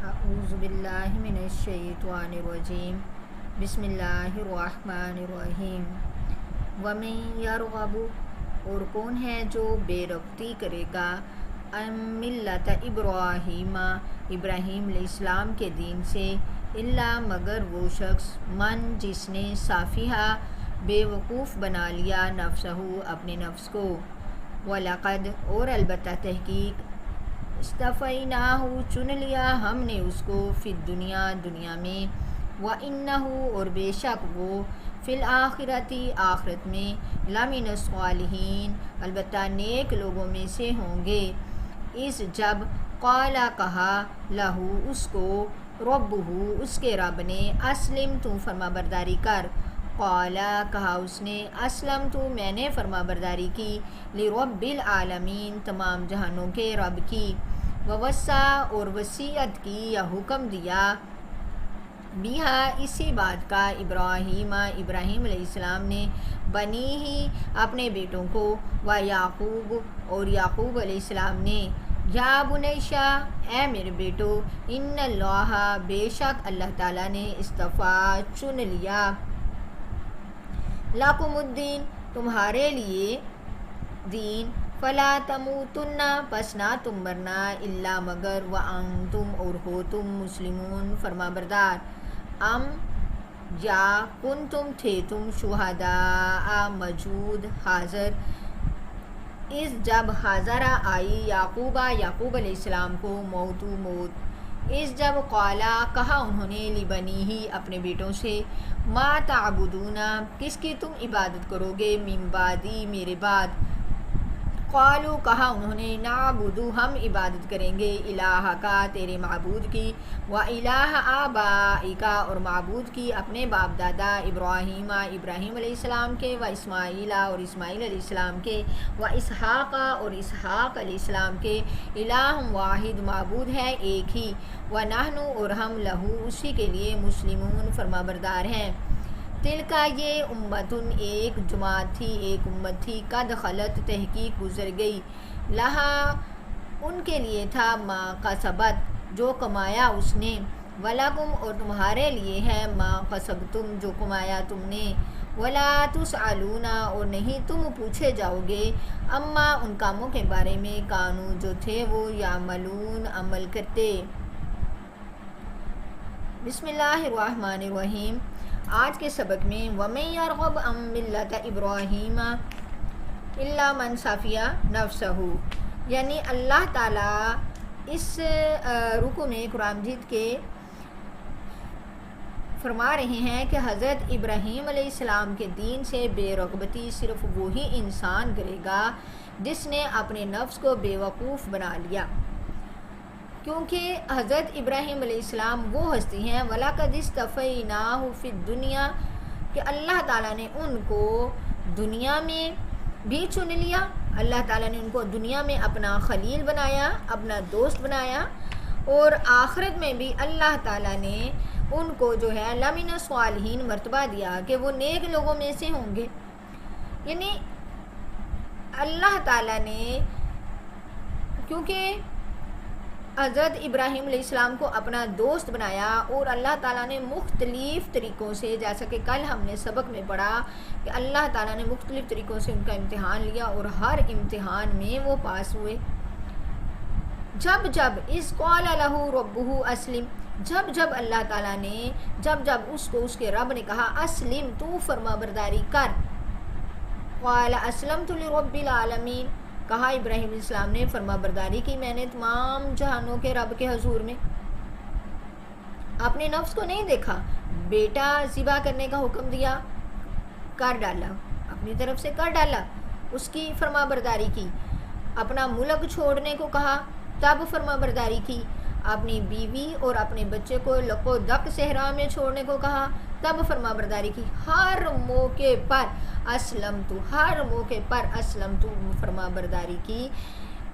اعوذ باللہ من الشیطان الرجیم بسم اللہ الرحمن الرحیم ومن یرغب اور کون ہے جو بے رغبتی کرے گا عن ملت ابراہیم ابراہیم علیہ السلام کے دین سے الا مگر وہ شخص من جس نے صافیہ بے وقوف بنا لیا نفسہ اپنے نفس کو وَلَقَدْ اور البتہ تحقیق اصطفیناہ چن لیا ہم نے اس کو فی الدنیا دنیا میں وَإِنَّهُ اور بے شک وہ فی الآخرتی آخرت میں لمن الصالحین البتہ نیک لوگوں میں سے ہوں گے اس جب قال کہا لہو اس کو ربہ اس کے رب نے اسلم تو فرما برداری کر قال کہا اس نے اسلم تو میں نے فرما برداری کی لرب العالمین تمام جہانوں کے رب کی ووصا اور وصیت کی یا حکم دیا بیہا اسی بات کا ابراہیم علیہ السلام نے بنی ہی اپنے بیٹوں کو و یعقوب اور یعقوب علیہ السلام نے یا بنیشا اے میرے بیٹو ان اللہ بے شک اللہ تعالیٰ نے اصطفیٰ چن لیا لکم الدین تمہارے لیے دین فلا تموتن پس نہ تم مرنا الا مگر وانتم اور ہو تم مسلمون فرما بردار ام یا کنتم تھے تم شہداء موجود حاضر اس جب حاضرہ آئی یعقوب علیہ السلام کو موت اس جب قالا کہا انہوں نے لبنی ہی اپنے بیٹوں سے ما تعبدون کس کی تم عبادت کرو گے من بعدی میرے بعد قالو کہا انہوں نے نعبدو ہم عبادت کریں گے الہ کا تیرے معبود کی و الہ آبائکا اور معبود کی اپنے باپ دادا ابراہیم علیہ السلام کے و اسماعیل اور اسماعیل علیہ السلام کے و اسحاق اور اسحاق علیہ السلام کے الہ واحد معبود ہے ایک ہی و نحنو اور ہم لہو اسی کے لیے مسلمون فرما بردار ہیں تل کا یہ امتن ایک جماعت تھی ایک امت تھی قد خلط تحقیق گزر گئی لہا ان کے لیے تھا ما کسبت جو کمایا اس نے ولکم اور تمہارے لیے ہے ما کسبتم جو کمایا تم نے ولا تسألون اور نہیں تم پوچھے جاؤ گے اما ان کاموں کے بارے میں کانو جو تھے وہ یعملون عمل کرتے بسم اللہ الرحمن الرحیم آج کے سبق میں وَمَن يَرْغَبْ عَن مِلَّةِ إِبْرَاهِيمَ إِلَّا مَنْ صَفِيَ نَفْسَهُ یعنی اللہ تعالیٰ اس رکوع میں قرآن مجید کے فرما رہے ہیں کہ حضرت ابراہیم علیہ السلام کے دین سے بے رغبتی صرف وہی انسان کرے گا جس نے اپنے نفس کو بے وقوف بنا لیا کیونکہ حضرت ابراہیم علیہ السلام وہ ہستی ہیں وَلَقَدِ اصْطَفَيْنَاهُ فِي الدُّنْيَا کہ اللہ تعالیٰ نے ان کو دنیا میں بھی چن لیا اللہ تعالیٰ نے ان کو دنیا میں اپنا خلیل بنایا اپنا دوست بنایا اور آخرت میں بھی اللہ تعالیٰ نے ان کو جو ہے لمن الصالحین مرتبہ دیا کہ وہ نیک لوگوں میں سے ہوں گے یعنی اللہ تعالیٰ نے کیونکہ حضرت ابراہیم علیہ السلام کو اپنا دوست بنایا اور اللہ تعالیٰ نے مختلف طریقوں سے جیسا کہ کل ہم نے سبق میں پڑھا کہ اللہ تعالیٰ نے مختلف طریقوں سے ان کا امتحان لیا اور ہر امتحان میں وہ پاس ہوئے جب اس قال لہ ربہ اسلم جب اللہ تعالیٰ نے جب اس کو اس کے رب نے کہا اسلم تو فرما برداری کر قال اسلمت لرب العالمین کہا ابراہیم علیہ السلام نے فرما برداری کی میں نے تمام جہانوں کے رب کے حضور میں اپنے نفس کو نہیں دیکھا بیٹا ذبح کرنے کا حکم دیا کر ڈالا اپنی طرف سے کر ڈالا اس کی فرما برداری کی اپنا ملک چھوڑنے کو کہا تب فرما برداری کی اپنی بیوی اور اپنے بچے کو لقو دک صحرا میں چھوڑنے کو کہا تب فرما برداری کی ہر موقع پر اسلم تو فرما برداری کی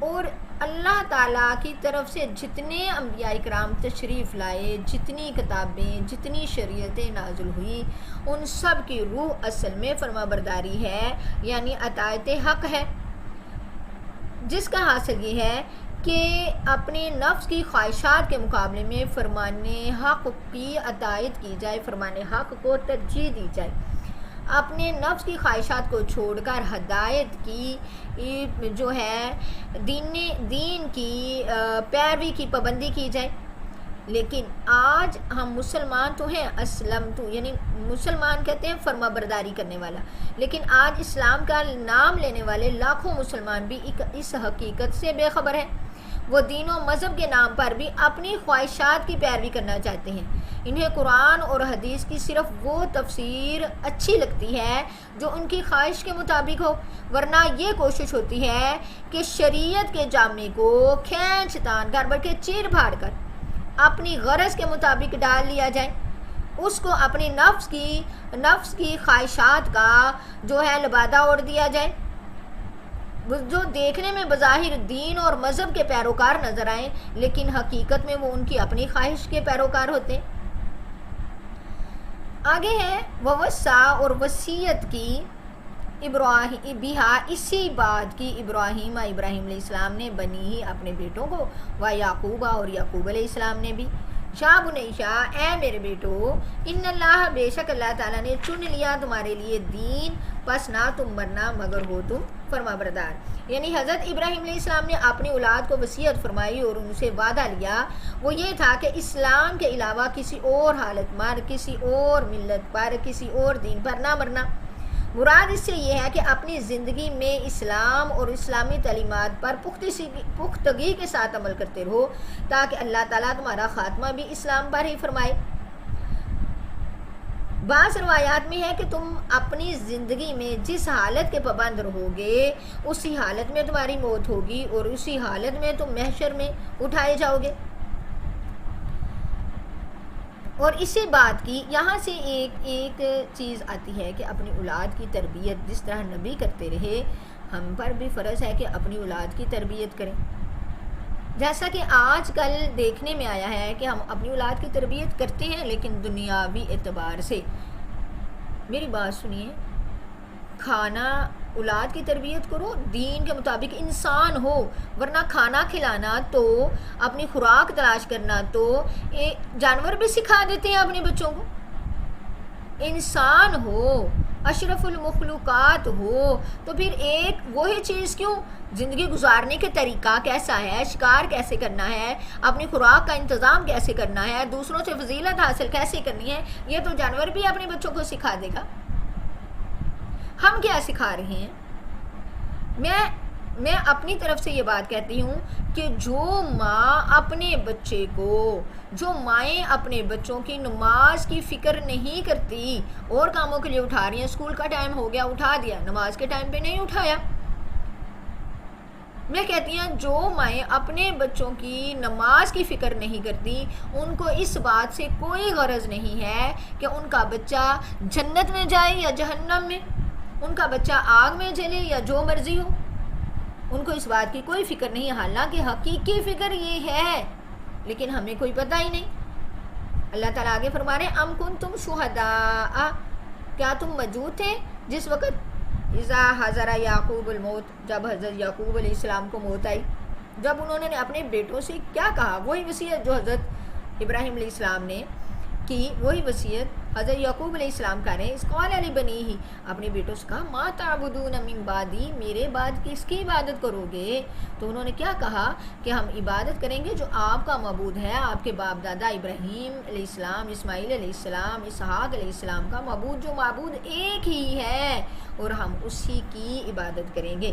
اور اللہ تعالیٰ کی طرف سے جتنے انبیاء کرام تشریف لائے جتنی کتابیں جتنی شریعتیں نازل ہوئی ان سب کی روح اصل میں فرما برداری ہے یعنی اطاعت حق ہے جس کا حاصل یہ ہے کہ اپنے نفس کی خواہشات کے مقابلے میں فرمان حق کی اطاعت کی جائے، فرمان حق کو ترجیح دی جائے، اپنے نفس کی خواہشات کو چھوڑ کر ہدایت کی جو ہے دین کی پیروی کی پابندی کی جائے۔ لیکن آج ہم مسلمان تو ہیں، اسلم تو یعنی مسلمان کہتے ہیں فرما برداری کرنے والا، لیکن آج اسلام کا نام لینے والے لاکھوں مسلمان بھی اس حقیقت سے بے خبر ہیں۔ وہ دین و مذہب کے نام پر بھی اپنی خواہشات کی پیروی کرنا چاہتے ہیں۔ انہیں قرآن اور حدیث کی صرف وہ تفسیر اچھی لگتی ہے جو ان کی خواہش کے مطابق ہو، ورنہ یہ کوشش ہوتی ہے کہ شریعت کے جامے کو کھینچ تان کر بلکہ چیر پھاڑ کر اپنی غرض کے مطابق ڈال لیا جائے، اس کو اپنی نفس کی خواہشات کا جو ہے لبادہ اوڑھ دیا جائے، جو دیکھنے میں بظاہر دین اور مذہب کے پیروکار نظر آئیں لیکن حقیقت میں وہ ان کی اپنی خواہش کے پیروکار ہوتے ہیں۔ آگے ہے ووصا اور وصیت کی اسی بات کی ابراہیم علیہ السلام نے بنی ہی اپنے بیٹوں کو، و یعقوب اور یعقوب علیہ السلام نے بھی، شاہ بنیشا اے میرے بیٹو، ان اللہ بے شک اللہ تعالیٰ نے چن لیا تمہارے لیے دین، پس نہ تم مرنا مگر ہو تم فرما بردار۔ یعنی حضرت ابراہیم علیہ السلام نے اپنی اولاد کو وصیت فرمائی اور ان سے وعدہ لیا، وہ یہ تھا کہ اسلام کے علاوہ کسی اور حالت میں، کسی اور ملت پر، کسی اور دین پر نہ مرنا۔ مراد اس سے یہ ہے کہ اپنی زندگی میں اسلام اور اسلامی تعلیمات پر پختگی کے ساتھ عمل کرتے رہو تاکہ اللہ تعالیٰ تمہارا خاتمہ بھی اسلام پر ہی فرمائے۔ بعض روایات میں ہے کہ تم اپنی زندگی میں جس حالت کے پابند رہو گے اسی حالت میں تمہاری موت ہوگی اور اسی حالت میں تم محشر میں اٹھائے جاؤ گے۔ اور اسی بات کی یہاں سے ایک چیز آتی ہے کہ اپنی اولاد کی تربیت جس طرح نبی کرتے رہے، ہم پر بھی فرض ہے کہ اپنی اولاد کی تربیت کریں۔ جیسا کہ آج کل دیکھنے میں آیا ہے کہ ہم اپنی اولاد کی تربیت کرتے ہیں لیکن دنیاوی اعتبار سے۔ میری بات سنیے، کھانا اولاد کی تربیت کرو، دین کے مطابق انسان ہو، ورنہ کھانا کھلانا تو اپنی خوراک تلاش کرنا تو جانور بھی سکھا دیتے ہیں اپنے بچوں کو۔ انسان ہو، اشرف المخلوقات ہو، تو پھر ایک وہی چیز کیوں، زندگی گزارنے کے طریقہ کیسا ہے، شکار کیسے کرنا ہے، اپنی خوراک کا انتظام کیسے کرنا ہے، دوسروں سے فضیلت حاصل کیسے کرنی ہے، یہ تو جانور بھی اپنے بچوں کو سکھا دے گا۔ ہم کیا سکھا رہے ہیں؟ میں اپنی طرف سے یہ بات کہتی ہوں کہ جو مائیں اپنے بچوں کی نماز کی فکر نہیں کرتی، اور کاموں کے لیے اٹھا رہی ہیں، اسکول کا ٹائم ہو گیا اٹھا دیا، نماز کے ٹائم پہ نہیں اٹھایا۔ میں کہتی ہوں جو مائیں اپنے بچوں کی نماز کی فکر نہیں کرتی، ان کو اس بات سے کوئی غرض نہیں ہے کہ ان کا بچہ جنت میں جائے یا جہنم میں، ان کا بچہ آگ میں جلے یا جو مرضی ہو، ان کو اس بات کی کوئی فکر نہیں، حالانکہ حقیقی فکر یہ ہے لیکن ہمیں کوئی پتہ ہی نہیں۔ اللہ تعالیٰ آگے فرما رہے ہیں ام کنتم شہداء، کیا تم موجود تھے جس وقت اذا حضر یعقوب الموت، جب حضرت یعقوب علیہ السلام کو موت آئی، جب انہوں نے اپنے بیٹوں سے کیا کہا، وہی وصیت جو حضرت ابراہیم علیہ السلام نے کی، وہی وصیت حضرت یعقوب علیہ السلام کہہ رہے ہیں، اس قال علی بنی ہی، اپنے بیٹوں سے کہا ما تعبدون من بعدی، میرے بعد کس کی عبادت کرو گے؟ تو انہوں نے کیا کہا کہ ہم عبادت کریں گے جو آپ کا معبود ہے، آپ کے باپ دادا ابراہیم علیہ السلام، اسماعیل علیہ السلام، اسحاق علیہ السلام کا معبود، جو معبود ایک ہی ہے اور ہم اسی کی عبادت کریں گے۔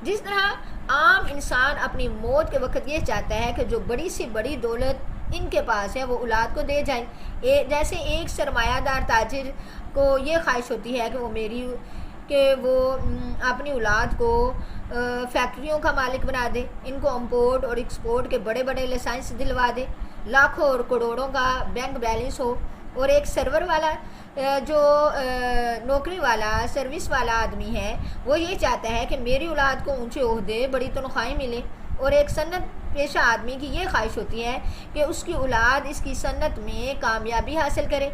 جس طرح عام انسان اپنی موت کے وقت یہ چاہتا ہے کہ جو بڑی سی بڑی دولت ان کے پاس ہے وہ اولاد کو دے جائے، جیسے ایک سرمایہ دار تاجر کو یہ خواہش ہوتی ہے کہ وہ اپنی اولاد کو فیکٹریوں کا مالک بنا دے، ان کو امپورٹ اور ایکسپورٹ کے بڑے بڑے لائسنس دلوا دے، لاکھوں اور کروڑوں کا بینک بیلنس ہو، اور ایک سرور والا جو نوکری والا سروس والا آدمی ہے وہ یہ چاہتا ہے کہ میری اولاد کو اونچے عہدے، بڑی تنخواہیں ملے، اور ایک صنعت پیشہ آدمی کی یہ خواہش ہوتی ہے کہ اس کی اولاد اس کی صنعت میں کامیابی حاصل کرے،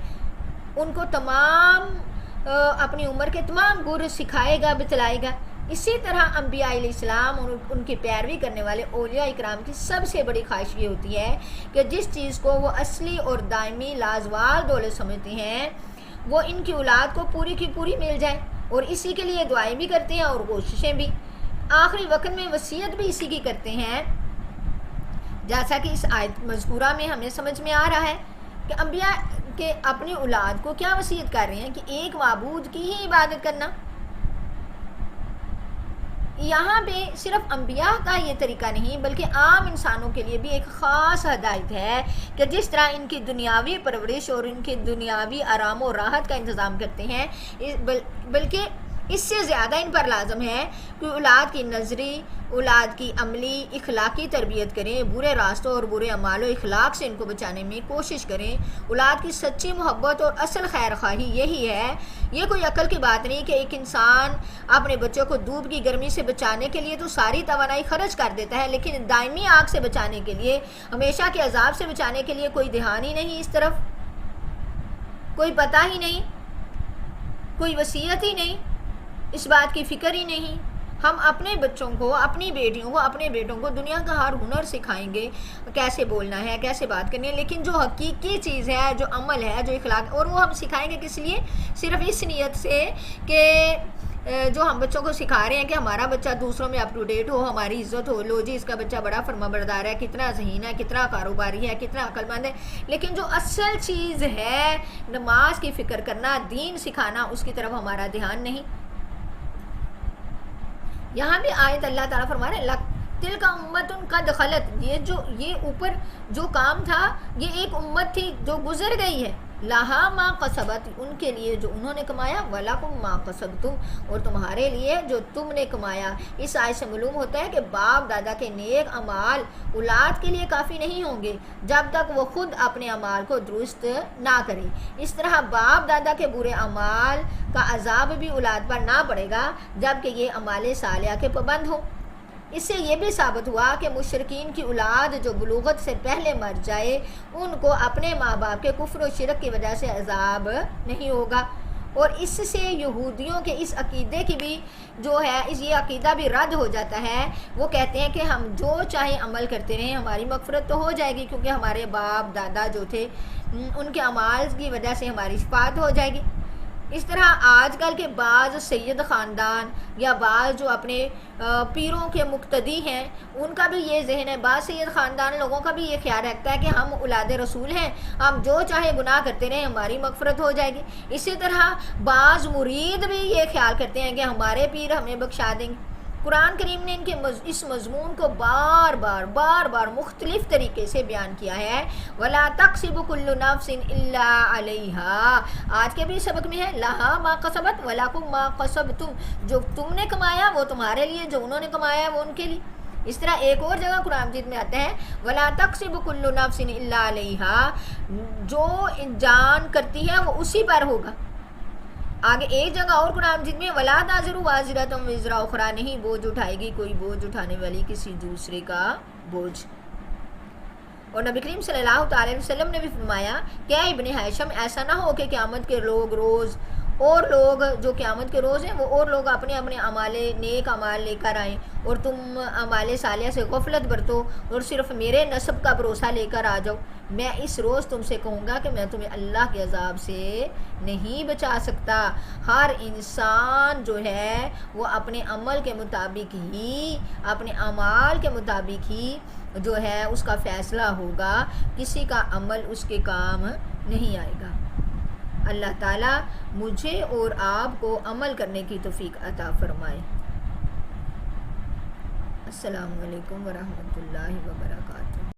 ان کو اپنی عمر کے تمام گر سکھائے گا، بتلائے گا، اسی طرح انبیاء علیہ السلام اور ان کی پیروی کرنے والے اولیاء اکرام کی سب سے بڑی خواہش یہ ہوتی ہے کہ جس چیز کو وہ اصلی اور دائمی لازوال دولت سمجھتے ہیں وہ ان کی اولاد کو پوری کی پوری مل جائے، اور اسی کے لیے دعائیں بھی کرتے ہیں اور کوششیں بھی، آخری وقت میں وصیت بھی اسی کی کرتے ہیں، جیسا کہ اس آیت مذکورہ میں ہمیں سمجھ میں آ رہا ہے کہ انبیاء کے اپنی اولاد کو کیا وصیت کر رہے ہیں کہ ایک معبود کی ہی عبادت کرنا۔ یہاں پہ صرف انبیاء کا یہ طریقہ نہیں بلکہ عام انسانوں کے لیے بھی ایک خاص ہدایت ہے کہ جس طرح ان کی دنیاوی پرورش اور ان کی دنیاوی آرام و راحت کا انتظام کرتے ہیں، بلکہ اس سے زیادہ ان پر لازم ہے کہ اولاد کی نظری، اولاد کی عملی اخلاقی تربیت کریں، برے راستوں اور برے اعمال و اخلاق سے ان کو بچانے میں کوشش کریں۔ اولاد کی سچی محبت اور اصل خیر خواہی یہی ہے۔ یہ کوئی عقل کی بات نہیں کہ ایک انسان اپنے بچوں کو دھوپ کی گرمی سے بچانے کے لیے تو ساری توانائی خرچ کر دیتا ہے، لیکن دائمی آگ سے بچانے کے لیے، ہمیشہ کے عذاب سے بچانے کے لیے کوئی دھیان ہی نہیں، اس طرف کوئی پتہ ہی نہیں، کوئی وصیت ہی نہیں، اس بات کی فکر ہی نہیں۔ ہم اپنے بچوں کو، اپنی بیٹیوں کو، اپنے بیٹوں کو دنیا کا ہر ہنر سکھائیں گے، کیسے بولنا ہے، کیسے بات کرنی ہے، لیکن جو حقیقی چیز ہے، جو عمل ہے، جو اخلاق، اور وہ ہم سکھائیں گے کس لیے؟ صرف اس نیت سے کہ جو ہم بچوں کو سکھا رہے ہیں کہ ہمارا بچہ دوسروں میں اپ ٹو ڈیٹ ہو، ہماری عزت ہو، لو جی اس کا بچہ بڑا فرما بردار ہے، کتنا ذہین ہے، کتنا کاروباری ہے، کتنا عقل مند ہے، لیکن جو اصل چیز ہے نماز کی فکر کرنا، دین سکھانا، اس کی طرف ہمارا دھیان نہیں۔ یہاں بھی آیت اللہ تعالیٰ فرما رہے ہیں تِلْکَ أُمَّةٌ قَدْ خَلَتْ، یہ اوپر جو کام تھا یہ ایک امت تھی جو گزر گئی ہے، لہا ما کسبت، ان کے لیے جو انہوں نے کمایا، وَلَكُمْ مَا کَسَبْتُمْ، اور تمہارے لیے جو تم نے کمایا۔ اس آیت سے معلوم ہوتا ہے کہ باپ دادا کے نیک اعمال اولاد کے لیے کافی نہیں ہوں گے جب تک وہ خود اپنے اعمال کو درست نہ کرے۔ اس طرح باپ دادا کے برے اعمال کا عذاب بھی اولاد پر نہ پڑے گا جب کہ یہ اعمال صالحہ کے پابند ہوں۔ اس سے یہ بھی ثابت ہوا کہ مشرکین کی اولاد جو بلوغت سے پہلے مر جائے ان کو اپنے ماں باپ کے کفر و شرک کی وجہ سے عذاب نہیں ہوگا، اور اس سے یہودیوں کے اس عقیدے کی بھی جو ہے یہ عقیدہ بھی رد ہو جاتا ہے۔ وہ کہتے ہیں کہ ہم جو چاہے عمل کرتے رہیں ہماری مغفرت تو ہو جائے گی کیونکہ ہمارے باپ دادا جو تھے ان کے اعمال کی وجہ سے ہماری شفاعت ہو جائے گی۔ اس طرح آج کل کے بعض سید خاندان یا بعض جو اپنے پیروں کے مقتدی ہیں ان کا بھی یہ ذہن ہے، بعض سید خاندان لوگوں کا بھی یہ خیال رکھتا ہے کہ ہم اولاد رسول ہیں، ہم جو چاہے گناہ کرتے رہیں ہماری مغفرت ہو جائے گی۔ اسی طرح بعض مرید بھی یہ خیال کرتے ہیں کہ ہمارے پیر ہمیں بخشا دیں گے۔ قرآن کریم نے ان کے اس مضمون کو بار بار مختلف طریقے سے بیان کیا ہے۔ وَلَا تَقْسِبُ كُلُّ نَفْسٍ إِلَّا عَلَيْهَا، آج کے بھی سبق میں ہے لَهَا مَا كَسَبَتْ وَلَكُمْ مَا كَسَبْتُمْ، جو تم نے کمایا وہ تمہارے لیے، جو انہوں نے کمایا وہ ان کے لیے۔ اس طرح ایک اور جگہ قرآن مجید میں آتا ہے وَلَا تَقْسِبُ كُلُّ نَفْسٍ إِلَّا عَلَيْهَا، جو جان کرتی ہے وہ اسی پر ہوگا۔ آگے ایک جگہ اور قرآن مجید میں وَلَا تَزِرُ وَازِرَةٌ وِزْرَ أُخْرَىٰ، نہیں بوجھ اٹھائے گی کوئی بوجھ اٹھانے والی کسی دوسرے کا بوجھ۔ اور نبی کریم صلی اللہ تعالی علیہ وسلم نے بھی فرمایا کہ اے ابن ہاشم، ایسا نہ ہو کہ قیامت کے روز اور لوگ جو قیامت کے روز ہیں وہ اور لوگ اپنے اپنے اعمال نیک اعمال لے کر آئیں اور تم اعمال صالحہ سے غفلت برتو اور صرف میرے نسب کا بھروسہ لے کر آ جاؤ۔ میں اس روز تم سے کہوں گا کہ میں تمہیں اللہ کے عذاب سے نہیں بچا سکتا۔ ہر انسان جو ہے وہ اپنے عمل کے مطابق ہی، اپنے اعمال کے مطابق ہی جو ہے اس کا فیصلہ ہوگا، کسی کا عمل اس کے کام نہیں آئے گا۔ اللہ تعالیٰ مجھے اور آپ کو عمل کرنے کی توفیق عطا فرمائے۔ السلام علیکم ورحمۃ اللہ وبرکاتہ۔